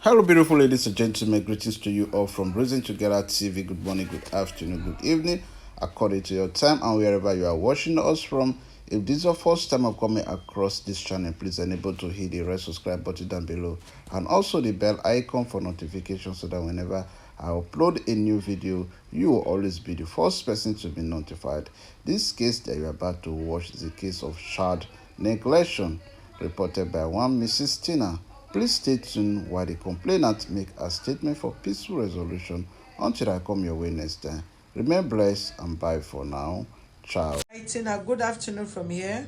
Hello, beautiful ladies and gentlemen. Greetings to you all from Reason Together TV. Good morning, good afternoon, good evening, according to your time and wherever you are watching us from. If this is your first time of coming across this channel, please enable to hit the red subscribe button down below and also the bell icon for notifications so that whenever I upload a new video, you will always be the first person to be notified. This case that you are about to watch is a case of child neglection reported by one Mrs. Tina. Please stay tuned while the complainant make a statement for peaceful resolution until I come your way next time. Remain blessed and bye for now. Ciao. Tina, good afternoon from here.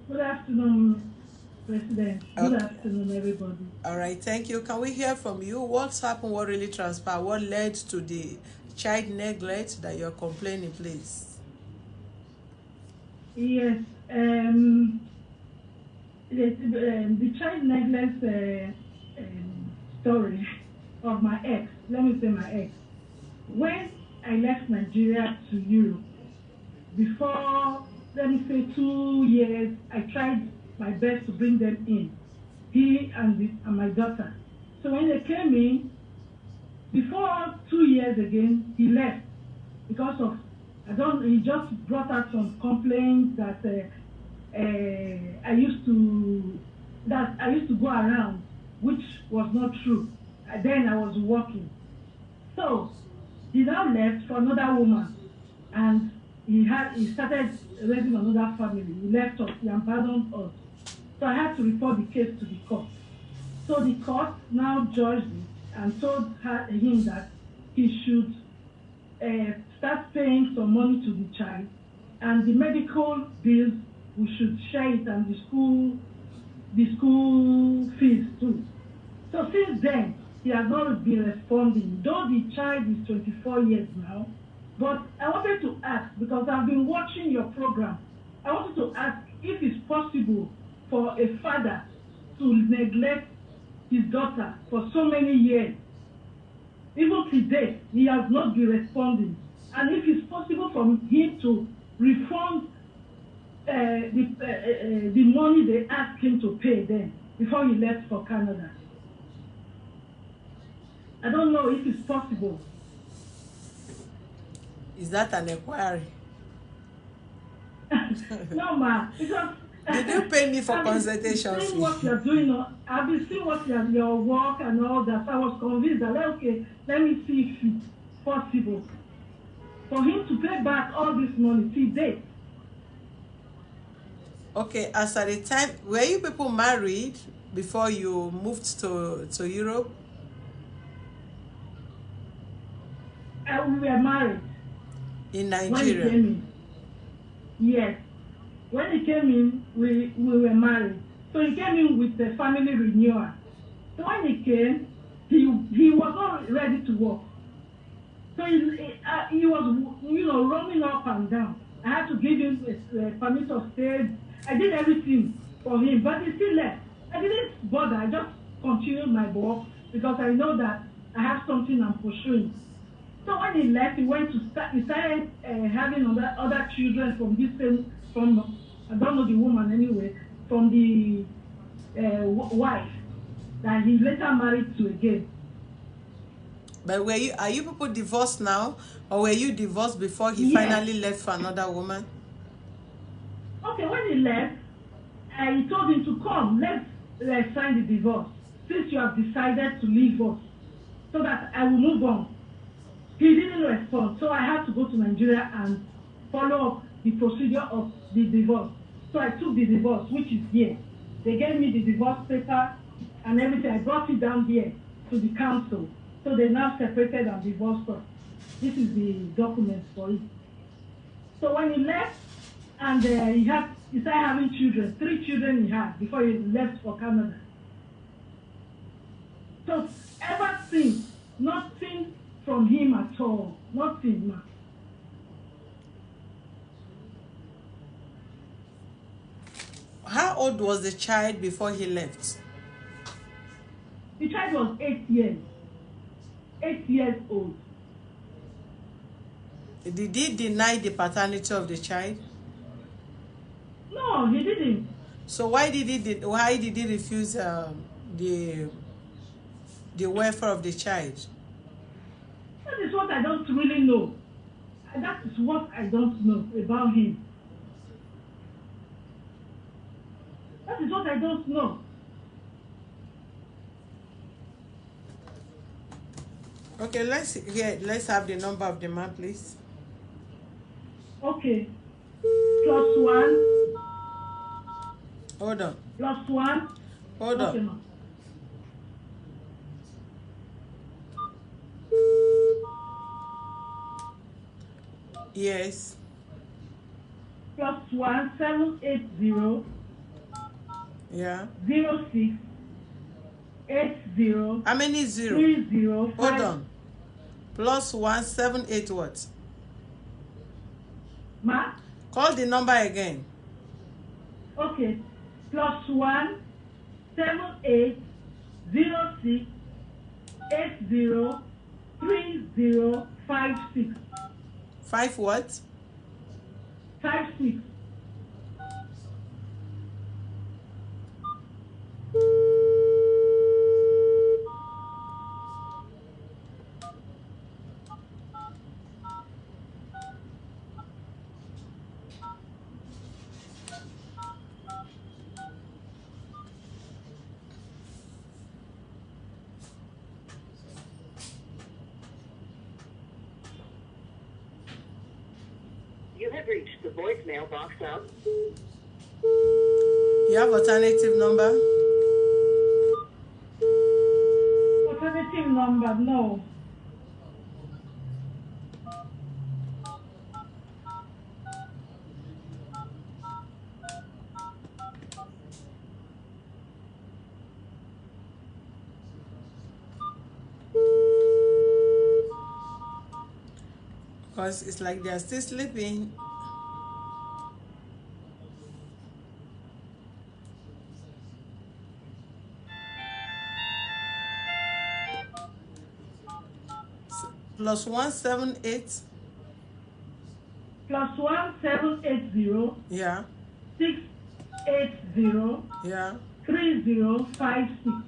Good afternoon, President. Good afternoon, everybody. All right, thank you. Can we hear from you? What's happened? What really transpired? What led to the child neglect that you're complaining, please? Yes, the child neglect story of my ex. Let me say my ex. When I left Nigeria to Europe, before, let me say 2 years, I tried my best to bring them in, he and my daughter. So when they came in, before 2 years again, he left because of, he just brought out some complaints that I used to go around, which was not true. Then I was working. So he now left for another woman, and he started raising another family. He left us, he abandoned us. So I had to report the case to the court. So the court now judged it and told him that he should start paying some money to the child, and the medical bills we should share it, and the school fees too. So since then he has not been responding, though the child is 24 years now. But I wanted to ask, because I've been watching your program, I wanted to ask if it's possible for a father to neglect his daughter for so many years. Even today, he has not been responding. And if it's possible for him to refund the money they asked him to pay then, before he left for Canada. I don't know if it's possible. Is that an inquiry? No, ma, because did you pay me for consultation? I've been seeing what you're doing. I've been seeing what your work and all that. So I was convinced that, okay, let me see if it's possible for him to pay back all this money till date. Okay, as at the time, were you people married before you moved to Europe? We were married. In Nigeria? When he came in. Yes. When he came in, we were married. So he came in with the family renewal. So when he came, he was not ready to work. So he was, roaming up and down. I had to give him a permit of stay. I did everything for him, but he still left. I didn't bother. I just continued my work because I know that I have something I'm pursuing. So when he left, he started having other children from I don't know the woman anyway, from the wife that he later married to again. But are you people divorced now, or were you divorced before he finally left for another woman? Okay, when he left, I told him to come, let's sign the divorce, since you have decided to leave us, so that I will move on. He didn't respond, so I had to go to Nigeria and follow up the procedure of the divorce. So I took the divorce, which is here. They gave me the divorce paper and everything. I brought it down here to the council. So they now separated and divorced us. This is the documents for it. So when he left, and he started having children, 3 children he had before he left for Canada. So ever since, nothing from him at all. Nothing, ma. How old was the child before he left? The child was 8 years. 8 years old. Did he deny the paternity of the child? No, he didn't. So why did he refuse the welfare of the child. That is what I don't really know. That is what I don't know about him. That is what I don't know. Okay, let's have the number of the man, please. Okay. +1. Hold on. +1. Hold Okay, on. ma. Yes. +1 780 Yeah. 06 80 How many zero? 30 Hold on. +1 78 what? Ma? Call the number again. Okay. +1 78 06 80 30 56. 5 what? 56. You have reached the voicemail box of. You have alternative number? Alternative number, no. Because it's like they are still sleeping. +1 78. +1 780 Yeah. 680 Yeah. 30 56.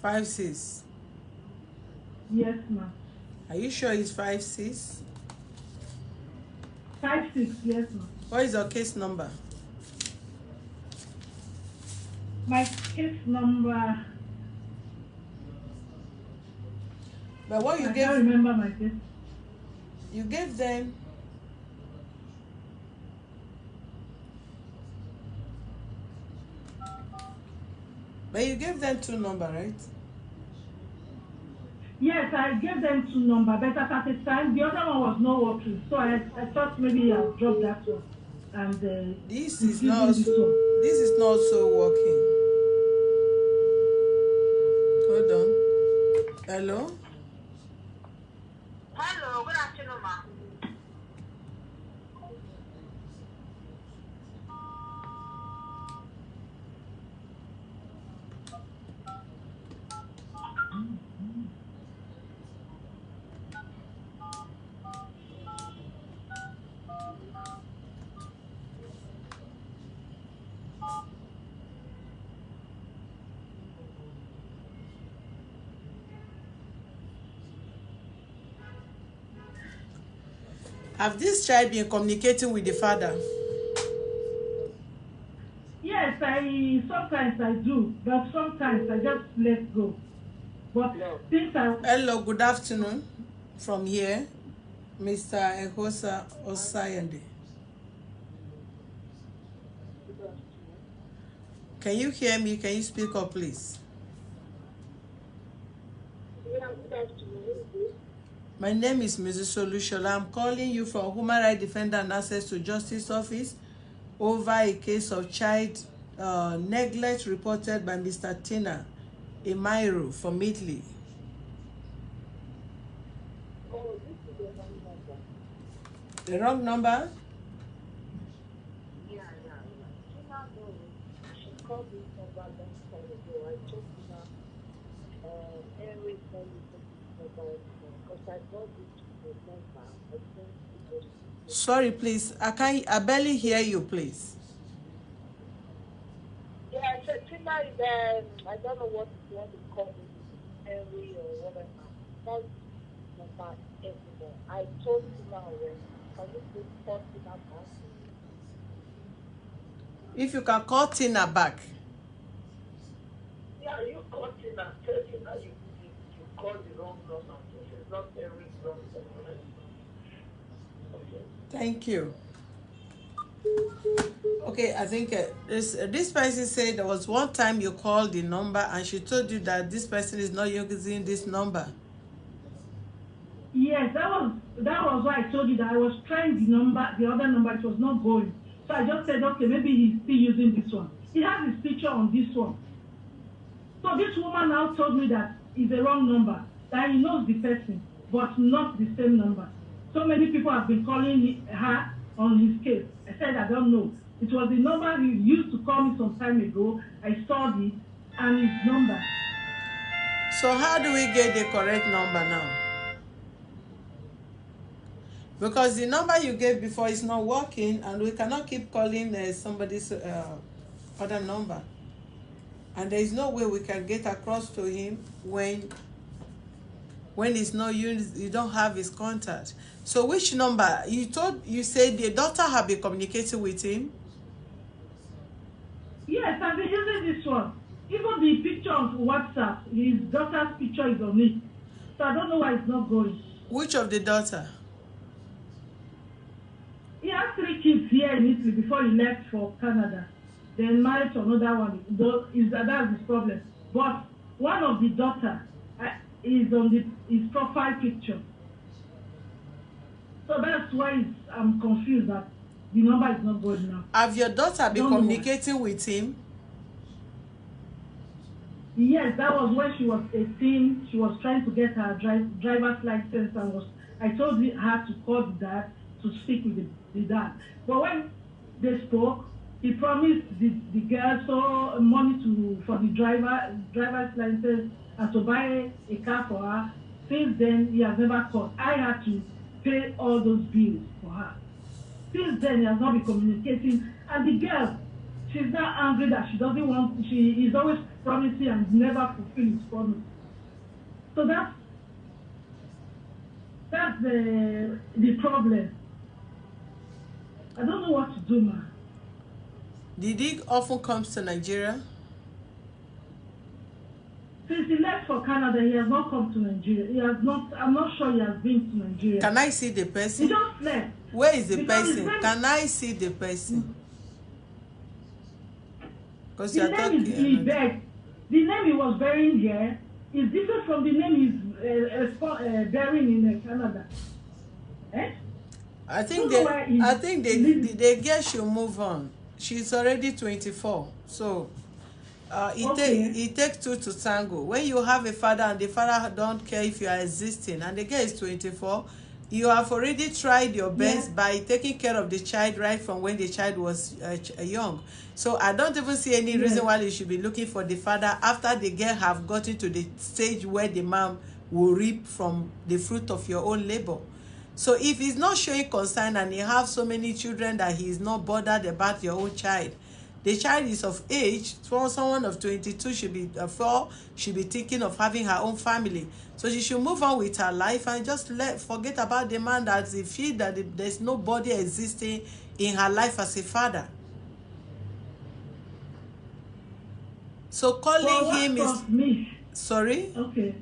56. Yes, ma. Are you sure it's 56? 56, yes, ma. What is your case number? My case number. But what you I gave, can't remember my case. you gave them. But you gave them 2 number, right? Yes, I gave them 2 number, but at the time the other one was not working, so I thought maybe I'll drop that one and This give is not. you this one. This is not so working. Hold on. Hello. Hello, good afternoon, ma. Have this child been communicating with the father? Yes, sometimes I do, but sometimes I just let go. But No. things are. Hello, good afternoon. From here, Mr. Eghosa Osayende. Can you hear me? Can you speak up, please? Yeah, good afternoon. My name is Mrs. Solushola. I'm calling you from Human Rights Defender and Access to Justice Office over a case of child neglect reported by Mr. Tina Emairu from Italy. Oh, this is the wrong number. The wrong number? Yeah. Tina knows. She called this number long time ago. I told Tina, every time you take this number, because I got this number, I think it was. Sorry, please. I barely hear you, please. Yeah, I said Tina I don't know what to call it, Henry or whatever. That's number anymore. I told you now already. Can you please call Tina back? If you can call Tina back. Yeah, you call Tina. Tell Tina you called the wrong number. This is not Henry's number. Okay. Thank you. Okay, I think this person said there was one time you called the number and she told you that this person is not using this number. Yes, that was why I told you that I was trying the other number, it was not going. So I just said, okay, maybe he's still using this one. He has his picture on this one. So this woman now told me that it's a wrong number, that he knows the person, but not the same number. So many people have been calling her on his case. I said, I don't know. It was the number he used to call me some time ago. I saw it and his number. So how do we get the correct number now? Because the number you gave before is not working and we cannot keep calling somebody's other number. And there is no way we can get across to him when it's not you don't have his contact. So which number? You said the daughter have been communicating with him? Yes, I've been using this one. Even the picture on WhatsApp, his daughter's picture is on it. So I don't know why it's not going. Which of the daughter? He has 3 kids here in Italy before he left for Canada. Then married to another one. That's his problem. But one of the daughter is on his profile picture. So that's why I'm confused that the number is not going now. Have your daughter been communicating with him? Yes, that was when she was 18. She was trying to get her driver's license and I told her to call the dad to speak with the dad. But when they spoke, he promised the girl so money for the driver's license and to buy a car for her. Since then, he has never called. I had to pay all those bills for her. Since then, he has not been communicating. And the girl, she's not angry that she doesn't want, she is always promising and never fulfills his promise. So that's the problem. I don't know what to do, man. Did he often come to Nigeria? Since he left for Canada, he has not come to Nigeria. He has not, I'm not sure he has been to Nigeria. Can I see the person? He just left. Where is the person? Can I see the person? Because the name he begged. The name he was bearing here is different from the name he's bearing in Canada. Eh? I think the girl should move on. She's already 24. So it takes 2 to tango. When you have a father and the father don't care if you are existing and the girl is 24, you have already tried your best by taking care of the child right from when the child was young. So I don't even see any reason why you should be looking for the father after the girl have gotten to the stage where the mom will reap from the fruit of your own labor. So if he's not showing concern and you have so many children that he is not bothered about your own child, the child is of age, for someone of 22 should be 4, should be thinking of having her own family. So she should move on with her life and just forget about the man that she feel that there's nobody existing in her life as a father. So calling him is me. Sorry? Okay.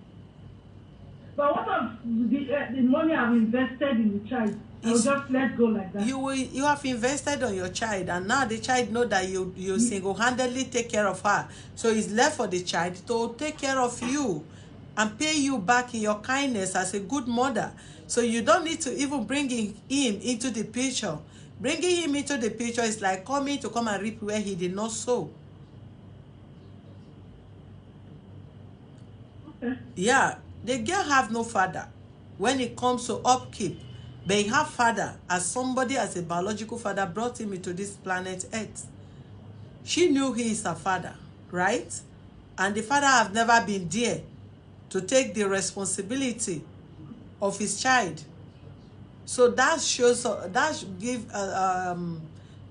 But what of the money I've invested in the child? I'll just let go like that. You have invested on your child, and now the child know that you single-handedly take care of her. So it's left for the child to take care of you and pay you back in your kindness as a good mother. So you don't need to even bring him into the picture. Bringing him into the picture is like coming to come and reap where he did not sow. Okay. Yeah, the girl have no father when it comes to upkeep. But he have father as somebody, as a biological father, brought him into this planet Earth. She knew he is her father, right? And the father have never been there to take the responsibility of his child. So that shows, that give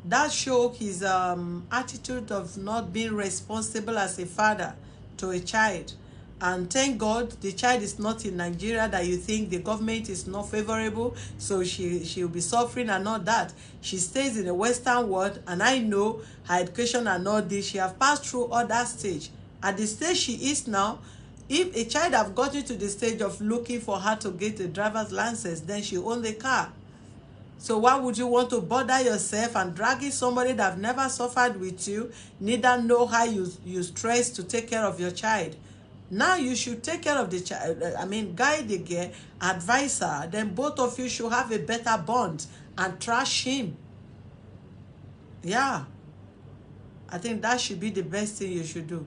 That showed his attitude of not being responsible as a father to a child. And thank God the child is not in Nigeria, that you think the government is not favorable, so she'll be suffering and all that. She stays in the Western world, and I know her education and all this. She have passed through all that stage. At the stage she is now, if a child have gotten to the stage of looking for her to get a driver's license, then she own the car. So why would you want to bother yourself and dragging somebody that have never suffered with you, neither know how you stress to take care of your child? Now you should take care of the child, guide the girl, advise her, then both of you should have a better bond and trash him. Yeah. I think that should be the best thing you should do.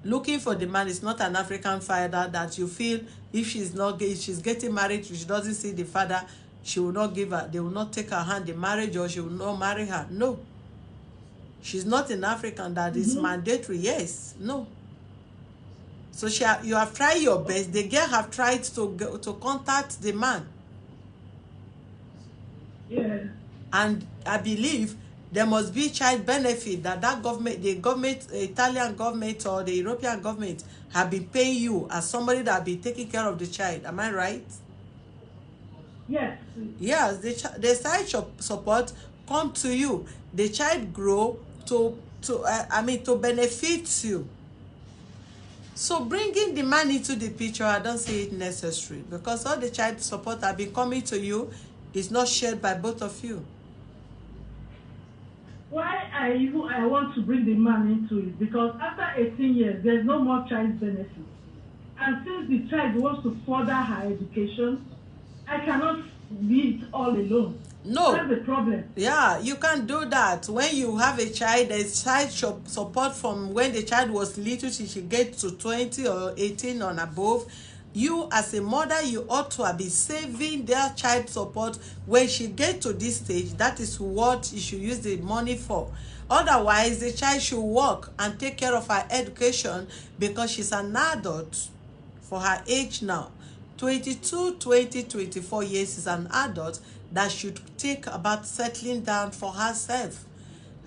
Looking for the man is not an African father that you feel if she's getting married, she doesn't see the father, she will not give her, they will not take her hand in marriage, or she will not marry her. No. She's not an African that is mandatory. Yes. No. So you have tried your best. The girl have tried to contact the man. Yeah. And I believe there must be child benefit that government, the government, Italian government or the European government have been paying you as somebody that have been taking care of the child. Am I right? Yes. Yes, the child support come to you. The child grow to benefit you. So bringing the man into the picture, I don't see it necessary, because all the child support that been coming to you is not shared by both of you. Why I want to bring the man into it, because after 18 years, there's no more child benefit. And since the child wants to further her education, I cannot be it all alone. No. That's the problem. Yeah, you can't do that. When you have a child, there's child support from when the child was little till she gets to 20 or 18 and above. You as a mother, you ought to be saving their child support when she gets to this stage. That is what you should use the money for. Otherwise, the child should work and take care of her education, because she's an adult for her age now. 22, 20, 24 years is an adult that should think about settling down for herself.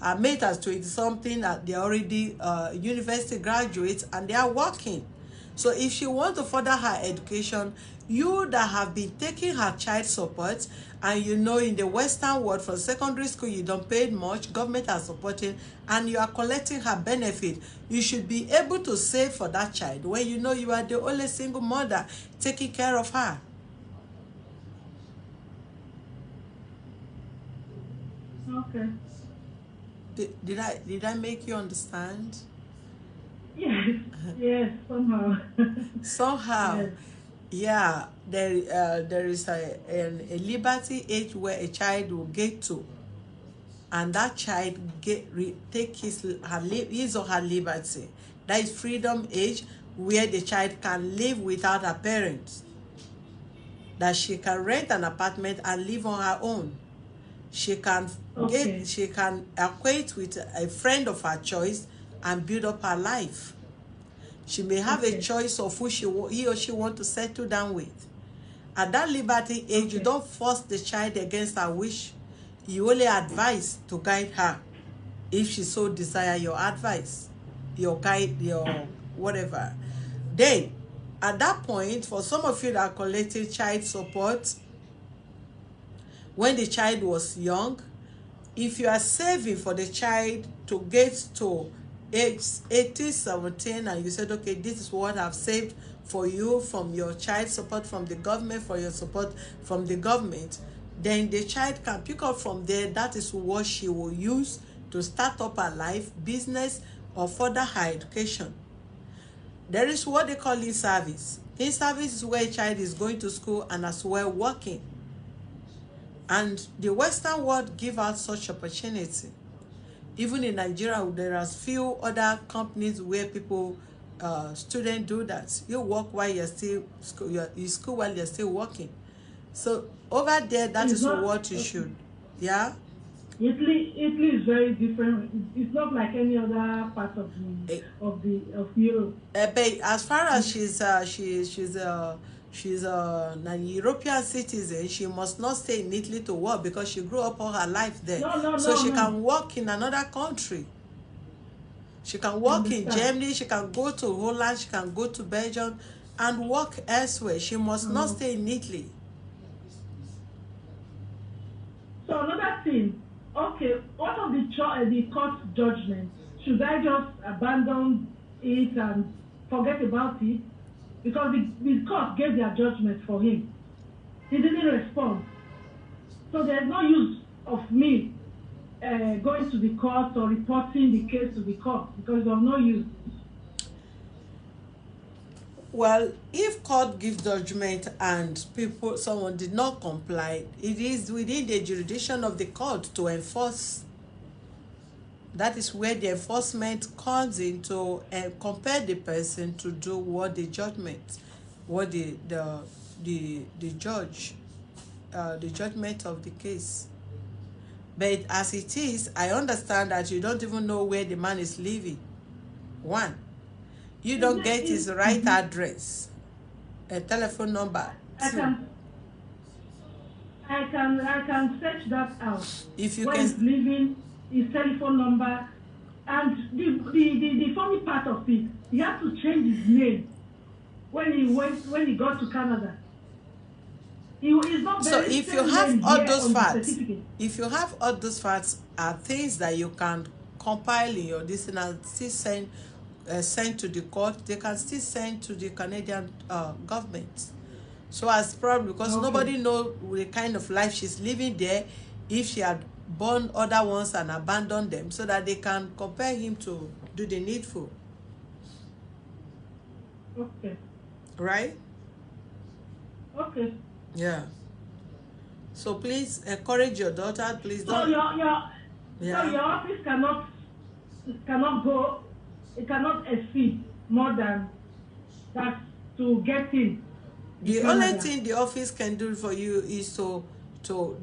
Her mate has 20-something, they're already university graduates and they are working. So if she wants to further her education, you that have been taking her child support, and you know in the Western world for secondary school you don't pay much, government are supporting, and you are collecting her benefit, you should be able to save for that child when you know you are the only single mother taking care of her. Okay. Did I make you understand? Yes. Yes, somehow. Somehow. Yes. Yeah, there is a liberty age where a child will get to, and that child take his or her liberty. That is freedom age, where the child can live without her parents. That she can rent an apartment and live on her own. She can acquaint with a friend of her choice and build up her life. She may have a choice of who he or she want to settle down with. At that liberty age, you don't force the child against her wish. You only advise to guide her if she so desire your advice, your guide, your whatever. Then, at that point, for some of you that are collecting child support, when the child was young, if you are saving for the child to get to age 18, 17, and you said, okay, this is what I've saved for you from your child support from the government, for your support from the government, then the child can pick up from there. That is what she will use to start up her life, business, or further her education. There is what they call in-service. In-service is where a child is going to school and as well working. And the Western world give out such opportunity. Even in Nigeria, there are few other companies where people, students do that. You work while you're still you school while you're still working. So over there, that is what you should. Yeah. Italy is very different. It's not like any other part of Europe. But as far as she's a European citizen, she must not stay in Italy to work because she grew up all her life there. So she can work in another country. She can work in Germany, she can go to Holland, she can go to Belgium and work elsewhere. She must not stay in Italy. So another thing, okay, what of the court judgment? Should I just abandon it and forget about it? Because the court gave their judgment for him. He didn't respond. So there's no use of me going to the court or reporting the case to the court because of no use. Well, if court gives judgment and someone did not comply, it is within the jurisdiction of the court to enforce. That is where the enforcement comes in to compel the person to do what the judgment, what the judge, the judgment of the case. But as it is, I understand that you don't even know where the man is living. One, you don't get his right address, a telephone number. Two, I can search that out. If you where can, he's living, his telephone number, and the funny part of it, he had to change his name when he got to Canada. He is not so very if you have all those facts, certificate. are things that you can compile in your this and still send to the court, they can still send to the Canadian government. So as probably because nobody knows the kind of life she's living there, if she had born other ones and abandoned them, so that they can compel him to do the needful. Okay. Right? Okay. Yeah. So please encourage your daughter. Please don't. So your office cannot go. It cannot exceed more than that to get in. The only thing the office can do for you is to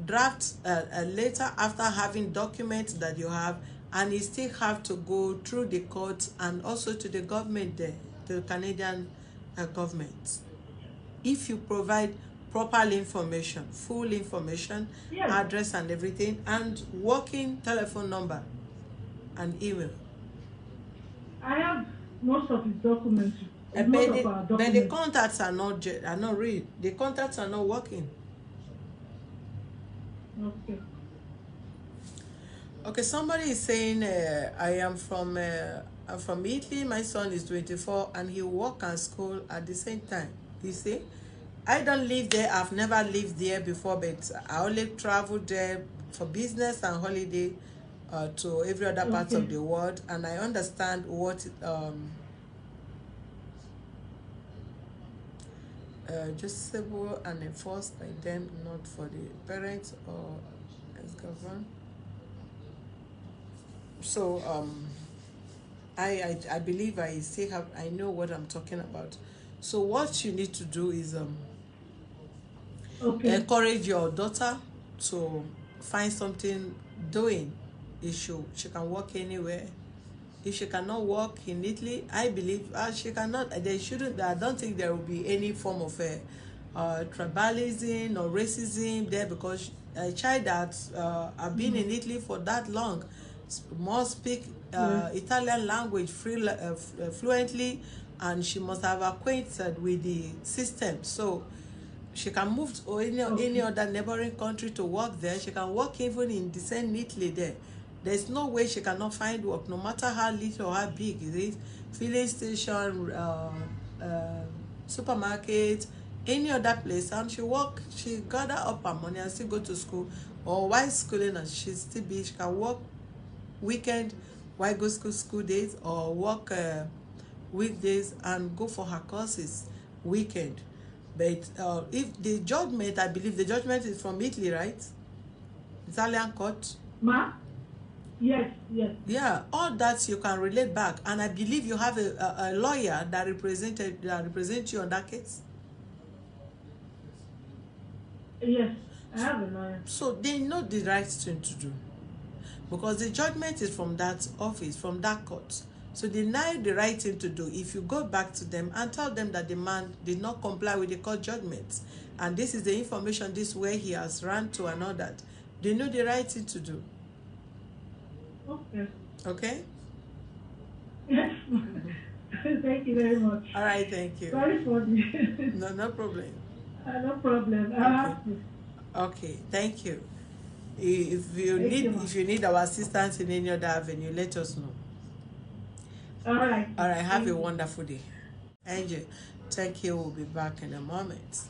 draft a letter after having documents that you have, and you still have to go through the courts and also to the government there, the Canadian government. If you provide proper information, full information, yes, address and everything, and working telephone number and email. I have most of his documents. But the contacts are not real. The contacts are not working. Okay. Okay, somebody is saying I'm from Italy. My son is 24 and he work and school at the same time. You see, I don't live there. I've never lived there before, but I only travel there for business and holiday to every other part of the world, and I understand what justiciable and enforced by them, not for the parents or as government. So I believe I still have, I know what I'm talking about. So what you need to do is encourage your daughter to find something doing. She can work anywhere. If she cannot work in Italy, I believe she cannot. They shouldn't. I don't think there will be any form of tribalism or racism there, because a child that have been in Italy for that long must speak Italian language fluently, and she must have acquainted with the system. So she can move to any other neighboring country to work there. She can work even in the same Italy there. There's no way she cannot find work, no matter how little or how big it is. Filling station, supermarket, any other place, and she gather up her money and still go to school, or while schooling and she can work weekend while go school days, or work weekdays and go for her courses weekend. But if the judgment, I believe the judgment is from Italy, right? Italian court. Ma? Yes. Yeah, all that you can relate back, and I believe you have a lawyer that represents you on that case. Yes, I have a lawyer. So they know the right thing to do, because the judgment is from that office, from that court. So they know the right thing to do. If you go back to them and tell them that the man did not comply with the court judgments, and this is the information, this way he has run to and all that, they know the right thing to do. Okay. Okay? Yes. Thank you very much. All right, thank you. Sorry for the. No problem. No problem. I have to. Okay, thank you. If you need our assistance in any other avenue, let us know. All right. All right, have a wonderful day. Angel, thank you. We'll be back in a moment.